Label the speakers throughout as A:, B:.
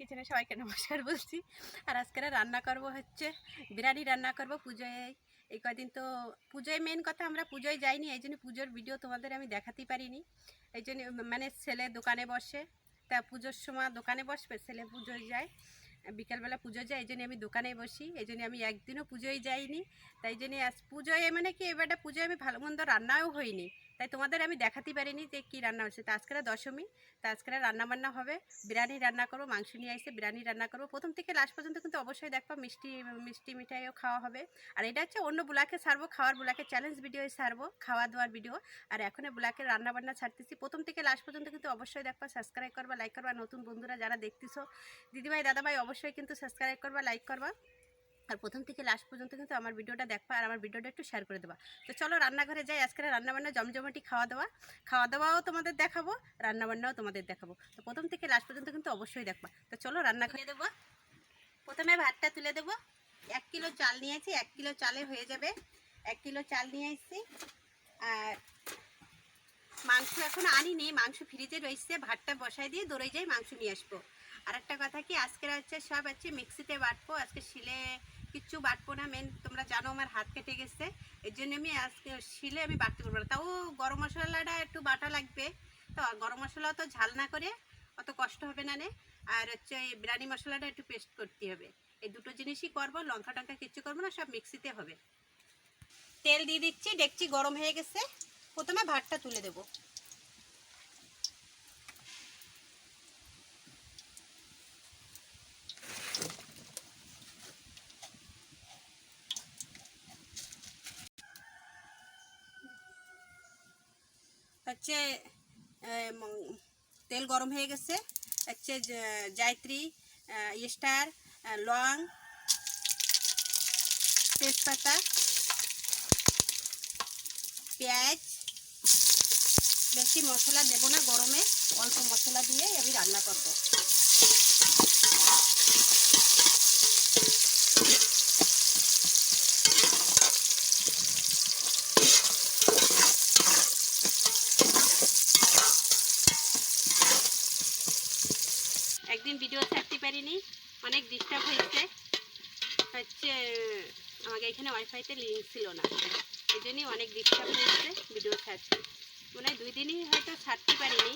A: কিচেনে সবাইকে নমস্কার বলছি। আর আজকে রান্না করব হচ্ছে বিরিয়ানি রান্না করব পুজোয়। এই কদিন তো পুজোয় মেন কথা, আমরা পুজোয় যাইনি, এই জন্য পুজোর ভিডিও তোমাদের আমি দেখাতেই পারিনি। এই জন্য মানে ছেলে দোকানে বসে, তা পুজোর সময় দোকানে বসবে, ছেলে পুজোয় যায়, বিকালবেলা পুজো যায়, এই জন্য আমি দোকানে বসি, এই জন্য আমি একদিনও পুজোয় যাইনি। তাই জন্য আজ পুজোয় মানে কি এবারটা পুজোয় আমি ভালো মন্দ রান্নাও হয়নি, তাই তোমাদের আমি দেখাতে পারিনি যে কী রান্না হচ্ছে। তা আজকে দশমী, তা আজকে রান্নাবান্না হবে, বিরিয়ানি রান্না করবো, মাংস নিয়ে আসছে, বিরিয়ানি রান্না করবো। প্রথম থেকে লাস্ট পর্যন্ত কিন্তু অবশ্যই দেখবা, মিষ্টি মিষ্টি মিঠাইও খাওয়া হবে। আর এটা হচ্ছে অন্য ব্লকে ছাড়বো, খাওয়ার ব্লকে চ্যালেঞ্জ ভিডিও ছাড়বো, খাওয়া দাওয়ার ভিডিও। আর এখন ব্লকে রান্নাবান্না ছাড়তেছি, প্রথম থেকে লাস্ট পর্যন্ত কিন্তু অবশ্যই দেখবা, সাবস্ক্রাইব করবা, লাইক করবা। নতুন বন্ধুরা যারা দেখতেছো, দিদিভাই দাদাভাই, অবশ্যই কিন্তু সাবস্ক্রাইব করবা, লাইক করবা। আর প্রথম থেকে লাস্ট পর্যন্ত কিন্তু আমার ভিডিওটা দেখবা, আর আমার ভিডিওটা একটু শেয়ার করে দেবা। তো চলো রান্নাঘরে যাই, আজকে রান্নাবান্না জমজমাটি খাওয়া দাওয়াও তোমাদের দেখাবো, রান্নাবান্নাও তোমাদের দেখাবো। তো প্রথম থেকে লাস্ট পর্যন্ত কিন্তু অবশ্যই দেখবা। তো চলো রান্নাঘরে দেবো। প্রথমে ভাতটা তুলে দেবো। 1 কিলো চাল নিয়েছি, 1 কিলো চালে হয়ে যাবে। 1 কিলো চাল নিয়ে এসেছি। আর মাংস এখন আনিনি, মাংস ফ্রিজে রয়েছে, ভাতটা বসাই দিয়ে দৌড়ে যাই মাংস নিয়ে আসবো। আর একটা কথা কি, আজকে হচ্ছে সব হচ্ছে মিক্সিতে বাটবো, আজকে শিলে কিচ্ছু বাটবো না। মেন তোমরা জানো আমার হাত কেটে গেছে, এর জন্য আমি আজকে শিলে আমি বাটতে পারবো না। তাও গরম মশলাটা একটু বাটা লাগবে, তো গরম মশলা তো ঝাল না করে অত কষ্ট হবে না নে। আর হচ্ছে এই বিরিয়ানি মশলাটা একটু পেস্ট করতে হবে, এই দুটো জিনিসই করবো। লঙ্কা টঙ্কা কিচ্ছু করবো না, সব মিক্সিতে হবে। তেল দিয়ে দিচ্ছি, ডেকচি গরম হয়ে গেছে। প্রথমে ভাতটা তুলে দেবো। হচ্ছে তেল গরম হয়ে গেছে, হচ্ছে জায়ত্রী, স্টার, লং, তেজপাতা, পেঁয়াজ। বেশি মশলা দেবো না গরমে, অল্প মশলা দিয়ে আমি রান্না করব। একদিন ভিডিও ছাড়তে পারিনি, অনেক ডিস্টার্ব হয়েছে। হচ্ছে আমাকে এখানে ওয়াইফাইতে লিঙ্ক ছিল না, এই জন্যই অনেক ডিস্টার্ব হয়েছে ভিডিও ছাড়তে। মনে হয় 2 দিনই হয়তো ছাড়তে পারিনি।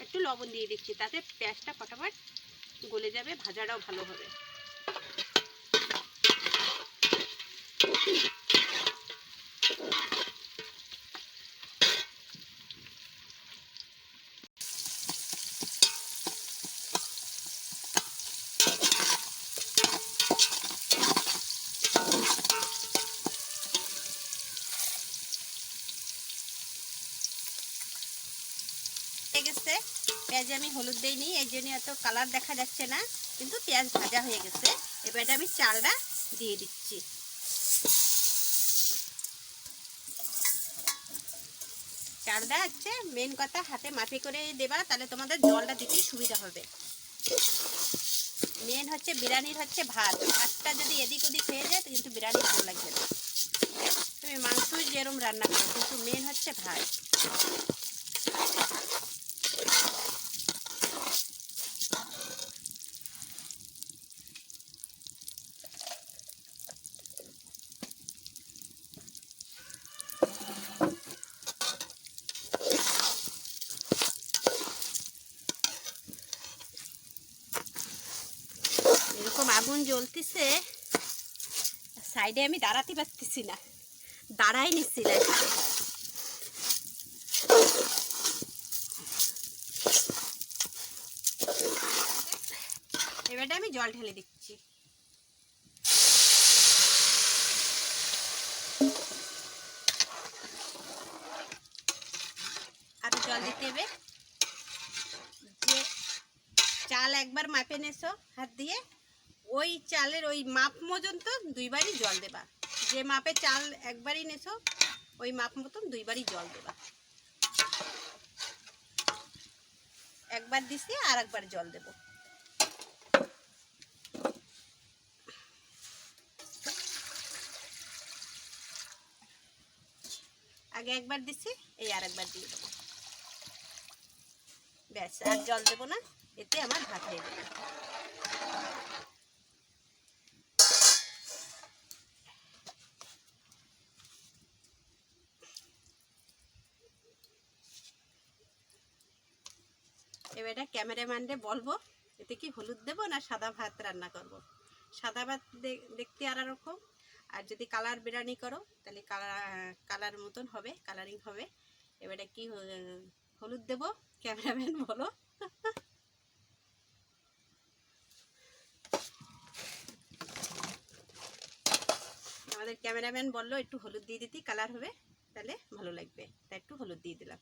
A: একটু লবণ দিয়ে দিচ্ছি, তাতে পেঁয়াজটা ফটাফট গলে যাবে, ভাজাটাও ভালো হবে। গেছে পেঁয়াজে আমি হলুদ দেইনি, এই জন্য এত কালার দেখা যাচ্ছে না, কিন্তু পেঁয়াজ ভাজা হয়ে গেছে। এবারে আমি চালটা দিয়ে দিচ্ছি। চালটা হচ্ছে মেন কথা, হাতে মাপে করে দেবা, তাহলে তোমাদের জলটা দিতে সুবিধা হবে। মেন হচ্ছে বিরিয়ানির হচ্ছে ভাত, ভাতটা যদি এদিক ওদিক হয়ে যায় তো কিন্তু বিরিয়ানি ভালো লাগবে না। তুমি মাংস যেরকম রান্না করো, কিন্তু মেন হচ্ছে ভাত। এরকম আগুন জ্বলতেছে, সাইডে আমি দাঁড়াতে পারতেছি না, দাঁড়াই নিচ্ছি না। এবারে আমি জল ঢেলে দিচ্ছি। আরো জল দিতে হবে। যে চাল একবার মাপে নেছো হাত দিয়ে, ওই চালের ওই মাপ পর্যন্ত 2 বারই জল দেবা। যে মাপে চাল একবারই নেছো, ওই মাপ মতন 2 বারই জল দেবা। একবার দিছি, আর একবার জল দেব। আগে একবার দিছি, এই আর একবার দিয়ে দেবো। ব্যাস, আর জল দেবো না, এতে আমার ভাত হয়ে যাবে। এবার এটা ক্যামেরাম্যানরে বলবো এতে কি হলুদ দেবো না সাদা ভাত রান্না করব। সাদা ভাত দেখতে আর রকম, আর যদি কালার বিরিয়ানি করো তাহলে কালার মতন হবে, কালারিং হবে। এবারে কি হলুদ দেবো, ক্যামেরাম্যান বলো। আমাদের ক্যামেরাম্যান বললো একটু হলুদ দিয়ে দিতে, কালার হবে, তাহলে ভালো লাগবে, তাই একটু হলুদ দিয়ে দিলাম।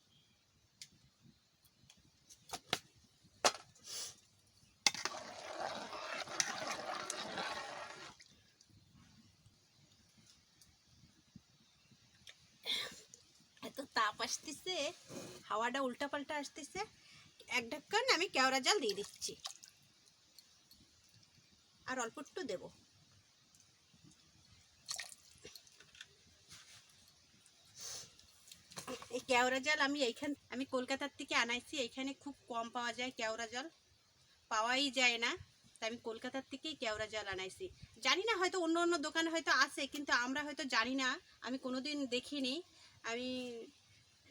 A: এত তাপ আসতেছে, হাওয়াটা উল্টা পাল্টা আসতেছে। এক ঢাকন আমি কেওড়া জল দিয়ে দিচ্ছি, আর অল্প একটু দেবো। এই কেওড়া জল আমি কলকাতার থেকে আনাইছি, এইখানে খুব কম পাওয়া যায়, কেওড়া জল পাওয়াই যায় না, তাই আমি কলকাতার থেকেই কেওড়া জল আনাইছি। জানি না, হয়তো অন্য অন্য দোকানে হয়তো আছে, কিন্তু আমরা হয়তো জানি না, আমি কোনোদিন দেখিনি। আমি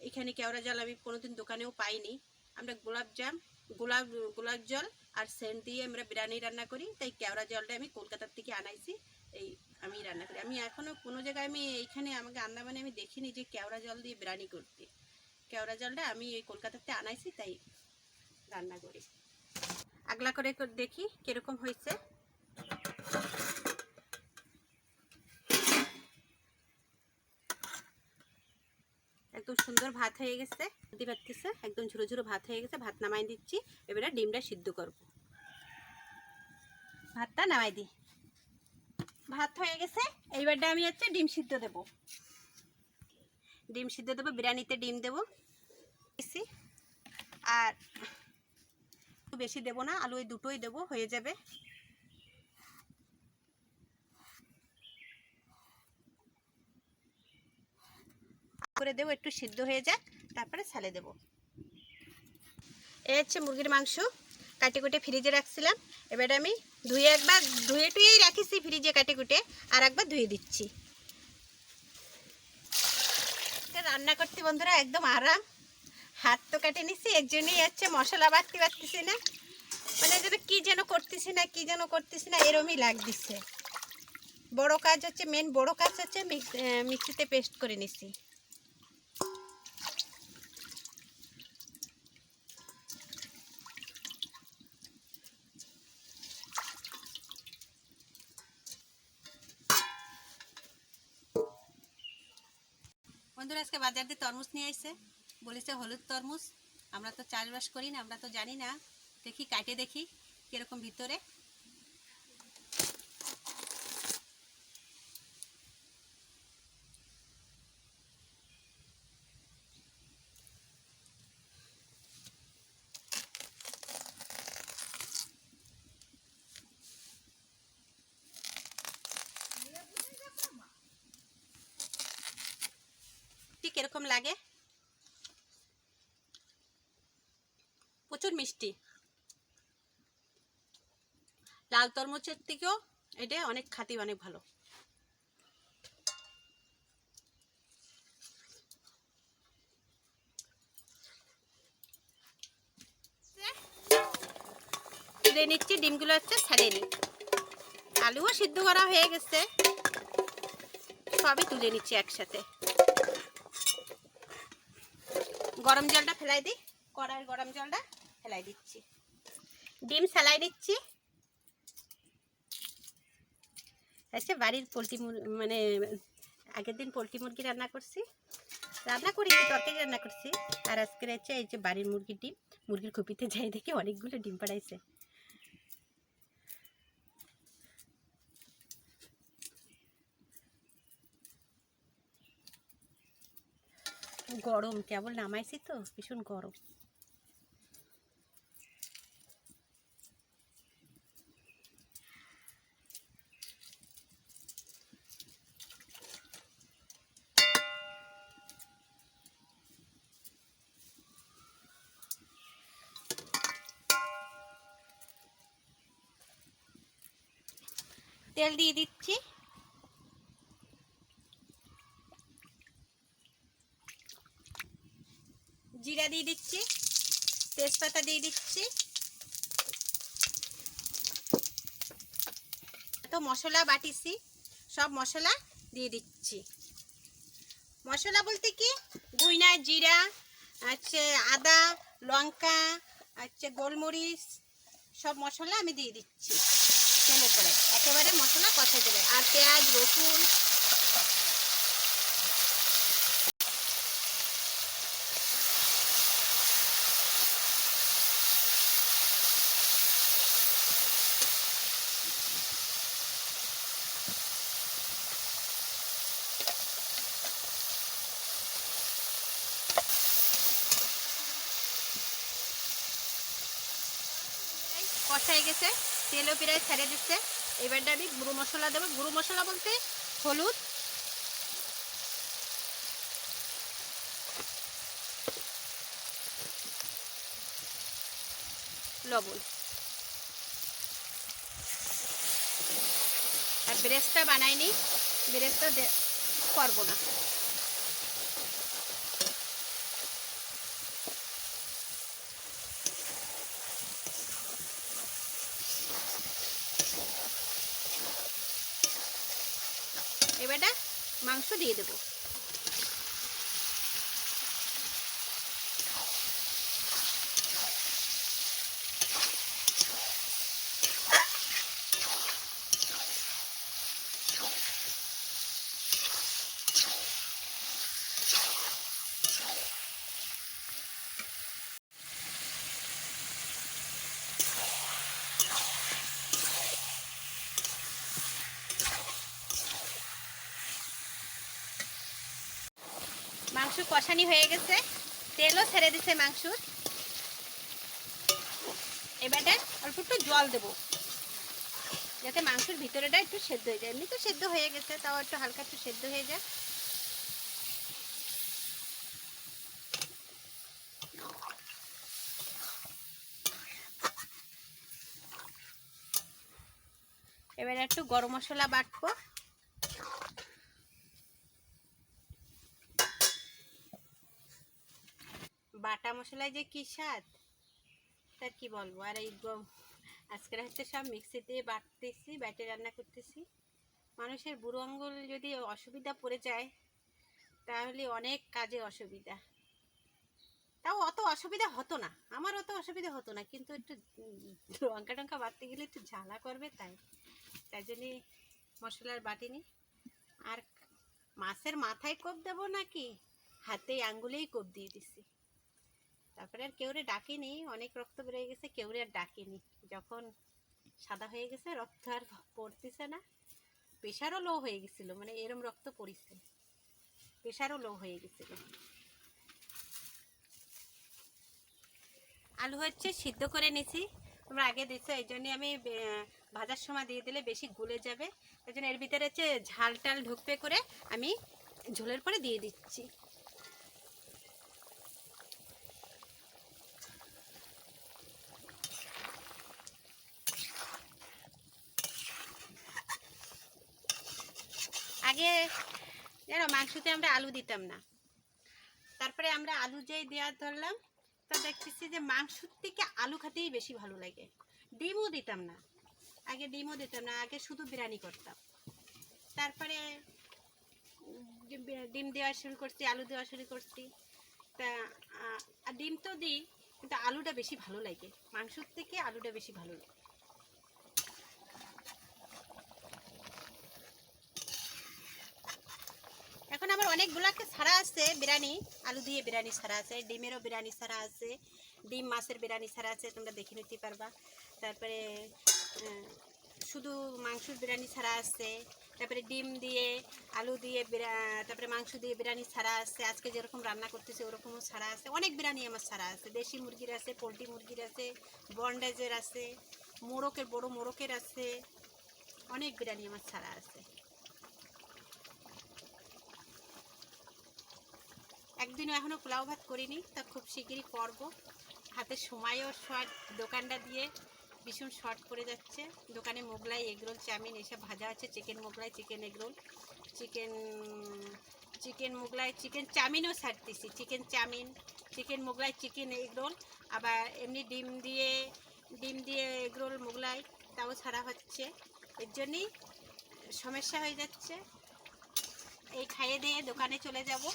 A: এখানে কেওড়া জল আমি কোনোদিন দোকানেও পাইনি। আমরা গোলাপ জল আর সেন্ট দিয়ে আমরা বিরিয়ানি রান্না করি, তাই কেওড়া জলটা আমি কলকাতার থেকে আনাইছি, এই আমি রান্না করি। আমি এখনও কোনো জায়গায় আমি এইখানে আমাকে আন্দামানে আমি দেখিনি যে কেওড়া জল দিয়ে বিরিয়ানি করতে। কেওড়া জলটা আমি এই কলকাতাতে আনাইছি, তাই রান্না করি। আগলা করে দেখি কিরকম হয়েছে। একদম সুন্দর ভাত হয়ে গেছে, বুঝতে পারতেছে, একদম ঝুরো ঝুরো ভাত হয়ে গেছে। ভাত নামাই দিচ্ছি, এবারে ডিমটা সিদ্ধ করব। ভাতটা নামাই দিই, ভাত হয়ে গেছে। এইবারটা আমি হচ্ছে ডিম সিদ্ধ দেব, বিরিয়ানিতে ডিম দেবো। আর বেশি দেবো না, আলু এই দুটোই দেবো, হয়ে যাবে। করে দেবো, একটু সিদ্ধ হয়ে যাক, তারপরে ছালে দেবো। এই হচ্ছে মুরগির মাংস, কাটে কুটে ফ্রিজে রাখছিলাম। এবার আমি একবার ধুয়েই রাখিছি ফ্রিজে কাটে কুটে, আর একবার ধুয়ে দিচ্ছি। রান্না করতে বন্ধুরা একদম আরাম, হাত তো কেটে নিছি, এর জন্যই হচ্ছে মশলা বাটতে পারতেছি না, মানে যেন কি যেন করতেছি না এরমই লাগতেছে। বড় কাজ হচ্ছে, বড় কাজ হচ্ছে মিক্সিতে পেস্ট করে নিছি। বন্ধুরা আজকে বাজার দিয়ে তরমুজ নিয়ে আসছে, বলেছে হলুদ তরমুজ। আমরা তো চাষবাস করি না, আমরা তো জানি না। দেখি কাটে দেখি কিরকম ভিতরে। ঠিক এরকম লাগে, প্রচুর মিষ্টি। লাল তরমুজের থেকেও এটা অনেক খাঁটি, অনেক ভালো। তুলে নিচ্ছি, ডিমগুলো হচ্ছে ছাড়িয়ে নিই। আলুও সিদ্ধ করা হয়ে গেছে, সবই তুলে নিচ্ছি একসাথে। গরম জলটা ফেলাই দিই, কড়াইয়ের গরম জলটা ফেলাই দিচ্ছি, ডিম ছালাই দিচ্ছি। আচ্ছা, বাড়ির পোলট্রি মানে আগের দিন পোলট্রি মুরগি রান্না করেছি, তরকারি রান্না করছি। আর আজকের হচ্ছে এই যে বাড়ির মুরগির ডিম, মুরগির খুপিতে যাই দেখি অনেকগুলো ডিম পাড়াইছে। গরম, কেবল নামাইছি তো, ভীষণ গরম। তেল দিয়ে দিচ্ছি, জিরা দিয়ে দিচ্ছি, তেজপাতা দিয়ে দিচ্ছি, তো মশলা বাটিছি সব মশলা দিয়ে দিচ্ছি। মশলা বলতে কি ধইনা জিরা আছে, আদা লঙ্কা আছে, গোলমরিচ সব মশলা আমি দিয়ে দিচ্ছি তেলে করে, একেবারে মশলা কষা দেবে। আর পেঁয়াজ রসুন কষাই গেছে, তেলও প্রায় ছেড়ে দিচ্ছে। এবারটা আমি গুঁড়ো মশলা দেবো। গুঁড়ো মশলা বলতে হলুদ, লবণ। আর ব্রেস্টটা বানাইনি, ব্রেস্টটা করবো না। এবারটা মাংস দিয়ে দেবো। মাংস কষানি হয়ে গেছে, তেলও ছেড়ে দিছে মাংসর। এবারে অল্প একটু জল দেবো যাতে মাংসের ভিতরেটা একটু সেদ্ধ হয়ে যায়। এমনি তো সেদ্ধ হয়ে গেছে, তাও একটু হালকা একটু সেদ্ধ হয়ে যায়। এবারে একটু গরম মশলা বাটবো। বাটা মশলায় যে কি স্বাদ তার কি বলবো। আর এই আজকের হচ্ছে সব মিক্সিতে বাটতেছি, বেটে রান্না করতেছি। মানুষের বুড়ো আঙ্গুল যদি অসুবিধা পড়ে যায় তাহলে অনেক কাজে অসুবিধা। তাও অত অসুবিধা হতো না, আমার অত অসুবিধা হতো না, কিন্তু একটু লঙ্কা টঙ্কা বাটতে গেলে একটু ঝালা করবে, তাই জন্যে মশলার বাটিনি। আর মাছের মাথায় কোপ দেবো নাকি হাতে আঙ্গুলেই কোপ দিয়ে দিছি। তারপরে আর কেউরে ডাকিনি, অনেক রক্ত বেরিয়ে গেছে, কেউরে আর ডাকিনি। যখন সাদা হয়ে গেছে, রক্ত আর পড়তেছে না। প্রেশারও লো হয়ে গেছিল, মানে এরম রক্ত পড়িছে, প্রেশারও লো হয়ে গেছিল। আলু হচ্ছে সিদ্ধ করে নিছি, তোমরা আগে দিচ্ছ, এই জন্যে আমি ভাজার সময় দিয়ে দিলে বেশি গলে যাবে। এই জন্য এর ভিতরে হচ্ছে ঝাল টাল ঢুকবে করে আমি ঝোলের পরে দিয়ে দিচ্ছি। আগে জানো মাংসতে আমরা আলু দিতাম না, তারপরে আমরা আলু যেই দেওয়া ধরলাম তা দেখতেছি যে মাংসর থেকে আলু খেতেই বেশি ভালো লাগে। ডিমও দিতাম না, আগে ডিমও দিতাম না, আগে শুধু বিরিয়ানি করতাম। তারপরে ডিম দেওয়া শুরু করছি, আলু দেওয়া শুরু করছি। তা ডিম তো দিই, কিন্তু আলুটা বেশি ভালো লাগে, মাংসর থেকে আলুটা বেশি ভালো লাগে। এখন আমার অনেকগুলোকে ছাড়া আছে বিরিয়ানি, আলু দিয়ে বিরিয়ানি ছাড়া আছে, ডিমেরও বিরিয়ানি ছাড়া আছে, ডিম মাছের বিরিয়ানি ছাড়া আছে, তোমরা দেখে নিতে পারবা। তারপরে শুধু মাংসের বিরিয়ানি ছাড়া আছে, তারপরে ডিম দিয়ে আলু দিয়ে তারপরে মাংস দিয়ে বিরিয়ানি ছাড়া আছে। আজকে যেরকম রান্না করতেছি ওরকমও ছাড়া আছে, অনেক বিরিয়ানি আমার ছাড়া আছে। দেশি মুরগির আছে, পোলট্রি মুরগির আছে, বন্ডেজের আছে, মোরকের বড় মোরকের আছে, অনেক বিরিয়ানি আমার ছাড়া আছে। একদিনও এখনও পোলাও ভাত করিনি, তা খুব শিগগিরই করবো। হাতে সময়ও শর্ট, দোকানটা দিয়ে ভীষণ শর্ট পড়ে যাচ্ছে। দোকানে মোগলাই, এগরোল, চাউমিন এসব ভাজা আছে। Chicken Mughlai, chicken egg roll, chicken Mughlai, chicken চাউমিনও ছাড়তেছি। Chicken chowmein, chicken Mughlai, chicken egg roll, আবার এমনি ডিম দিয়ে এগরোল মোগলাই তাও ছাড়া হচ্ছে। এর জন্যই সমস্যা হয়ে যাচ্ছে। এই খাইয়ে দিয়ে দোকানে চলে যাব।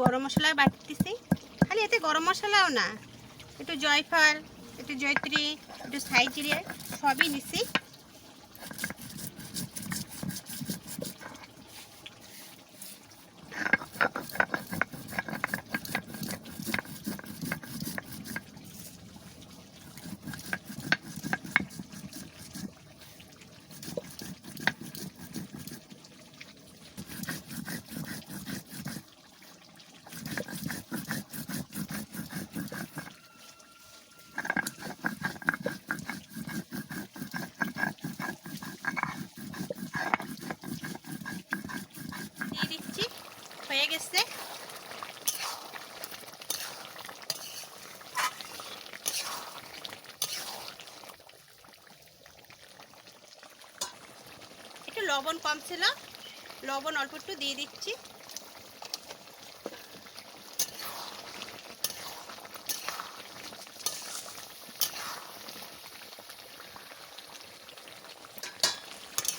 A: গরম মশলা বাটতেছি, খালি এতে গরম মশলাও না, একটু জয়ফল, একটু জয়ত্রী, একটু সাইজিরে সবই নিছি। দিয়ে দিচ্ছি, হয়ে গেছে। একটু লবণ কম ছিল, লবণ অল্প একটু দিয়ে দিচ্ছি।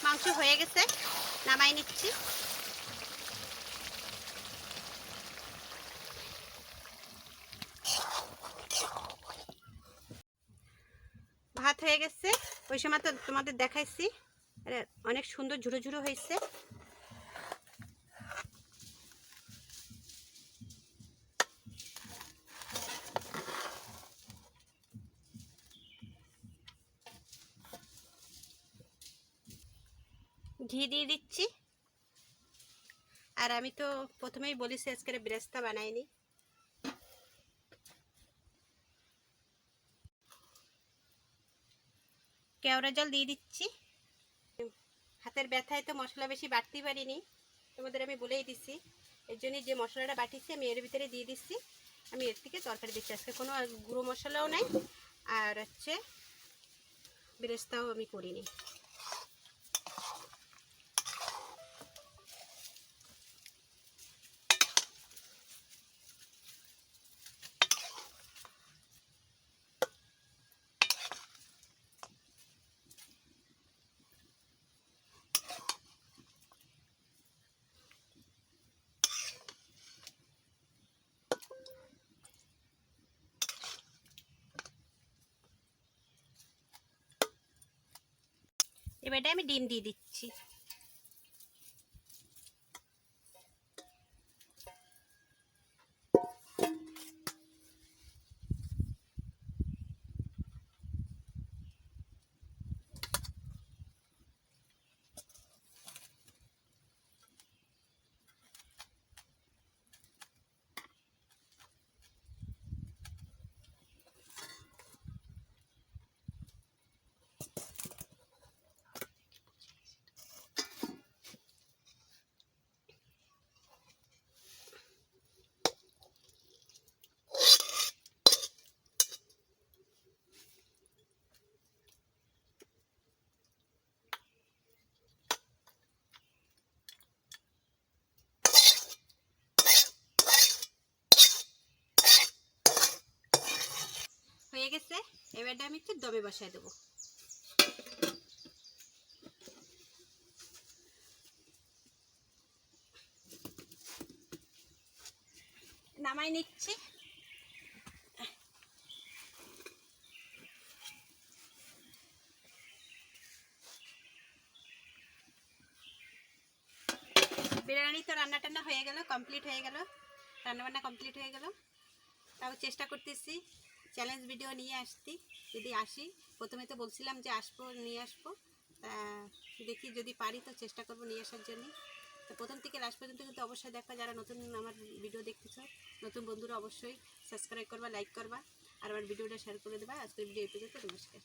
A: মাংস হয়ে গেছে, নামাই নিচ্ছি। ভাত হয়ে গেছে, ওই সময় তো তোমাদের দেখাইছি, অনেক সুন্দর ঝুড়ো ঝুড়ো হয়েছে। ঘি দিয়ে দিচ্ছি। আর আমি তো প্রথমেই বলেছি আজকের বেরেস্তা বানাইনি। কেওড়া জল দিয়ে দিচ্ছি। হাতের ব্যথায় তো মশলা বেশি বাটতে পারিনি, তোমাদের আমি বলেই দিচ্ছি। এর জন্যই যে মশলাটা বাটিছি আমি এর ভিতরে দিয়ে দিচ্ছি। আমি এর থেকে তরকারি দিচ্ছি, আজকে কোনো গুঁড়ো মশলাও নাই, আর হচ্ছে বেরেস্তাও আমি করিনি। এবারে আমি ডিম দিয়ে দিচ্ছি। হয়ে গেছে, এবারে আমি একটু দমে বসায় দেবো। নামাই নিচ্ছি। বিরিয়ানি তো রান্না টান্না হয়ে গেল, কমপ্লিট হয়ে গেল, রান্নাবান্না কমপ্লিট হয়ে গেল। তাও চেষ্টা করতেছি চ্যালেঞ্জ ভিডিও নিয়ে আসতে, যদি আসি। প্রথমে তো বলছিলাম যে আসবো, নিয়ে আসবো, তা দেখি যদি পারি তো চেষ্টা করবো নিয়ে আসার জন্য। তো প্রথম থেকে লাস্ট পর্যন্ত কিন্তু অবশ্যই দেখবা, যারা নতুন আমার ভিডিও দেখতেছো, নতুন বন্ধুরা অবশ্যই সাবস্ক্রাইব করবা, লাইক করবা, আর আমার ভিডিওটা শেয়ার করে দেবা। আজকের ভিডিও এই পর্যন্ত, নমস্কার।